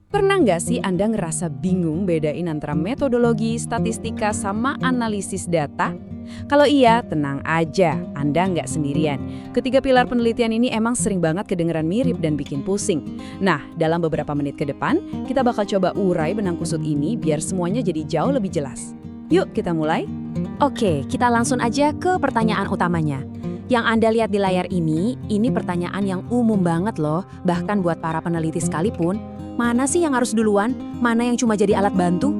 Pernah nggak sih Anda ngerasa bingung bedain antara metodologi, statistika, sama analisis data? Kalau iya, tenang aja, Anda nggak sendirian. Ketiga pilar penelitian ini emang sering banget kedengeran mirip dan bikin pusing. Nah, dalam beberapa menit ke depan, kita bakal coba urai benang kusut ini biar semuanya jadi jauh lebih jelas. Yuk, kita mulai. Oke, kita langsung aja ke pertanyaan utamanya. Yang Anda lihat di layar ini pertanyaan yang umum banget loh, bahkan buat para peneliti sekalipun. Mana sih yang harus duluan? Mana yang cuma jadi alat bantu?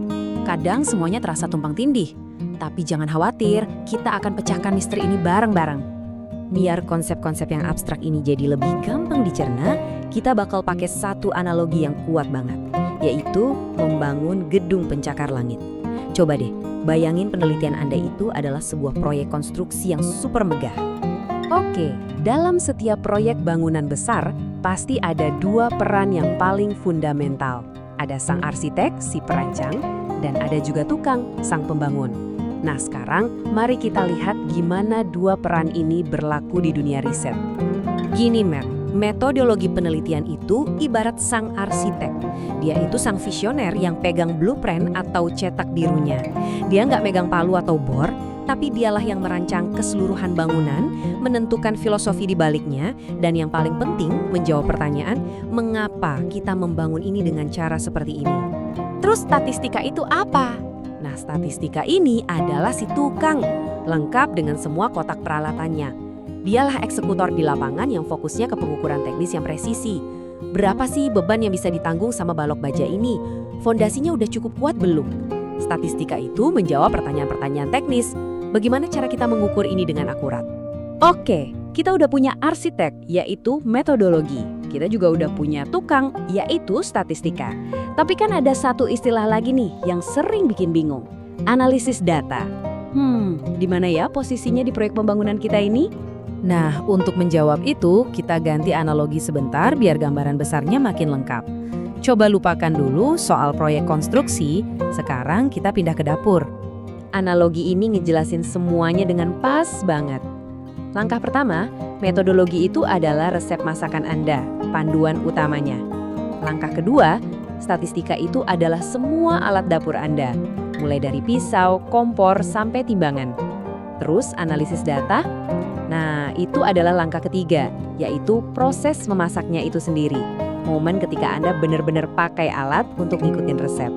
Kadang semuanya terasa tumpang tindih. Tapi jangan khawatir, kita akan pecahkan misteri ini bareng-bareng. Biar konsep-konsep yang abstrak ini jadi lebih gampang dicerna, kita bakal pakai satu analogi yang kuat banget, yaitu membangun gedung pencakar langit. Coba deh, bayangin penelitian Anda itu adalah sebuah proyek konstruksi yang super megah. Oke, dalam setiap proyek bangunan besar, pasti ada dua peran yang paling fundamental. Ada sang arsitek, si perancang, dan ada juga tukang, sang pembangun. Nah sekarang, mari kita lihat gimana dua peran ini berlaku di dunia riset. Gini Matt, metodologi penelitian itu ibarat sang arsitek. Dia itu sang visioner yang pegang blueprint atau cetak birunya. Dia nggak megang palu atau bor, tapi dialah yang merancang keseluruhan bangunan, menentukan filosofi di baliknya, dan yang paling penting menjawab pertanyaan, mengapa kita membangun ini dengan cara seperti ini. Terus statistika itu apa? Nah, statistika ini adalah si tukang, lengkap dengan semua kotak peralatannya. Dialah eksekutor di lapangan yang fokusnya ke pengukuran teknis yang presisi. Berapa sih beban yang bisa ditanggung sama balok baja ini? Fondasinya udah cukup kuat belum? Statistika itu menjawab pertanyaan-pertanyaan teknis. Bagaimana cara kita mengukur ini dengan akurat? Oke, kita udah punya arsitek, yaitu metodologi. Kita juga udah punya tukang, yaitu statistika. Tapi kan ada satu istilah lagi nih yang sering bikin bingung. Analisis data. Di mana ya posisinya di proyek pembangunan kita ini? Nah, untuk menjawab itu, kita ganti analogi sebentar biar gambaran besarnya makin lengkap. Coba lupakan dulu soal proyek konstruksi, sekarang kita pindah ke dapur. Analogi ini ngejelasin semuanya dengan pas banget. Langkah pertama, metodologi itu adalah resep masakan Anda, panduan utamanya. Langkah kedua, statistika itu adalah semua alat dapur Anda, mulai dari pisau, kompor, sampai timbangan. Terus analisis data, nah itu adalah langkah ketiga, yaitu proses memasaknya itu sendiri. Momen ketika Anda benar-benar pakai alat untuk ngikutin resep.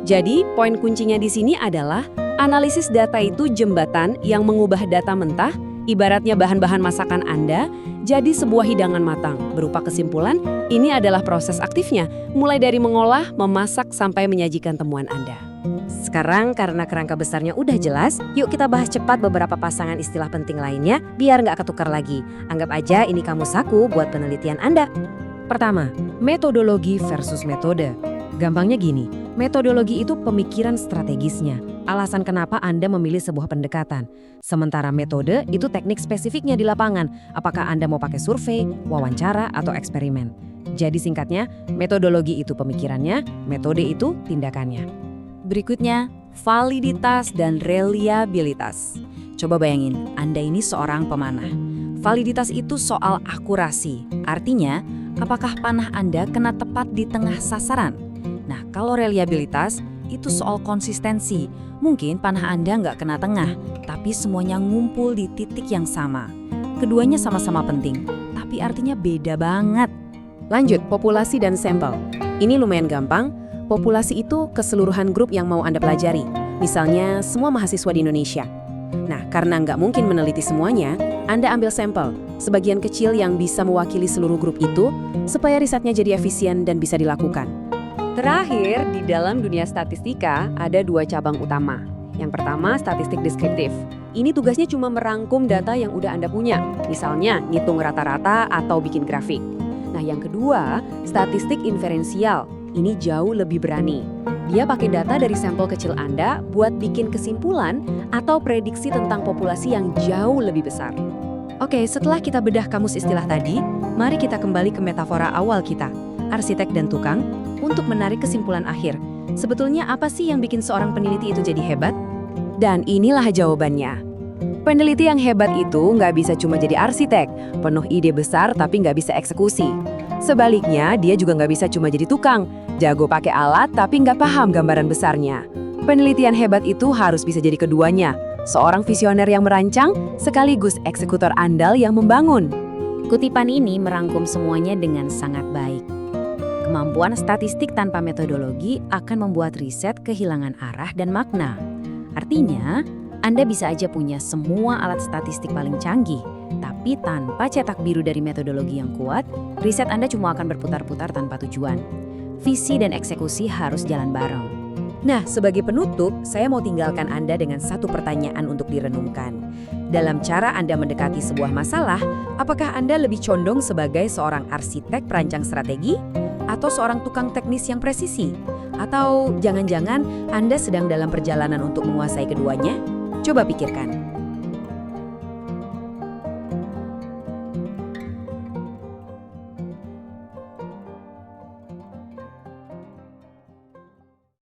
Jadi, poin kuncinya di sini adalah analisis data itu jembatan yang mengubah data mentah, ibaratnya bahan-bahan masakan Anda, jadi sebuah hidangan matang. Berupa kesimpulan, ini adalah proses aktifnya, mulai dari mengolah, memasak, sampai menyajikan temuan Anda. Sekarang karena kerangka besarnya udah jelas, yuk kita bahas cepat beberapa pasangan istilah penting lainnya, biar nggak ketukar lagi. Anggap aja ini kamus saku buat penelitian Anda. Pertama, metodologi versus metode. Gampangnya gini, metodologi itu pemikiran strategisnya, alasan kenapa Anda memilih sebuah pendekatan. Sementara metode itu teknik spesifiknya di lapangan, apakah Anda mau pakai survei, wawancara, atau eksperimen. Jadi singkatnya, metodologi itu pemikirannya, metode itu tindakannya. Berikutnya, validitas dan reliabilitas. Coba bayangin, Anda ini seorang pemanah. Validitas itu soal akurasi, artinya apakah panah Anda kena tepat di tengah sasaran. Nah, kalau reliabilitas itu soal konsistensi. Mungkin panah Anda nggak kena tengah, tapi semuanya ngumpul di titik yang sama. Keduanya sama-sama penting, tapi artinya beda banget. Lanjut, populasi dan sampel. Ini lumayan gampang. Populasi itu keseluruhan grup yang mau Anda pelajari. Misalnya, semua mahasiswa di Indonesia. Nah, karena nggak mungkin meneliti semuanya, Anda ambil sampel, sebagian kecil yang bisa mewakili seluruh grup itu, supaya risetnya jadi efisien dan bisa dilakukan. Terakhir, di dalam dunia statistika ada dua cabang utama. Yang pertama, statistik deskriptif. Ini tugasnya cuma merangkum data yang udah Anda punya, misalnya ngitung rata-rata atau bikin grafik. Nah, yang kedua, statistik inferensial. Ini jauh lebih berani. Dia pakai data dari sampel kecil Anda buat bikin kesimpulan atau prediksi tentang populasi yang jauh lebih besar. Oke, setelah kita bedah kamus istilah tadi, mari kita kembali ke metafora awal kita, arsitek dan tukang, untuk menarik kesimpulan akhir. Sebetulnya apa sih yang bikin seorang peneliti itu jadi hebat? Dan inilah jawabannya. Peneliti yang hebat itu nggak bisa cuma jadi arsitek, penuh ide besar tapi nggak bisa eksekusi. Sebaliknya, dia juga nggak bisa cuma jadi tukang. Jago pakai alat tapi nggak paham gambaran besarnya. Penelitian hebat itu harus bisa jadi keduanya. Seorang visioner yang merancang, sekaligus eksekutor andal yang membangun. Kutipan ini merangkum semuanya dengan sangat baik. Kemampuan statistik tanpa metodologi akan membuat riset kehilangan arah dan makna. Artinya, Anda bisa aja punya semua alat statistik paling canggih, tapi tanpa cetak biru dari metodologi yang kuat, riset Anda cuma akan berputar-putar tanpa tujuan. Visi dan eksekusi harus jalan bareng. Nah, sebagai penutup, saya mau tinggalkan Anda dengan satu pertanyaan untuk direnungkan. Dalam cara Anda mendekati sebuah masalah, apakah Anda lebih condong sebagai seorang arsitek perancang strategi atau seorang tukang teknis yang presisi? Atau jangan-jangan Anda sedang dalam perjalanan untuk menguasai keduanya? Coba pikirkan.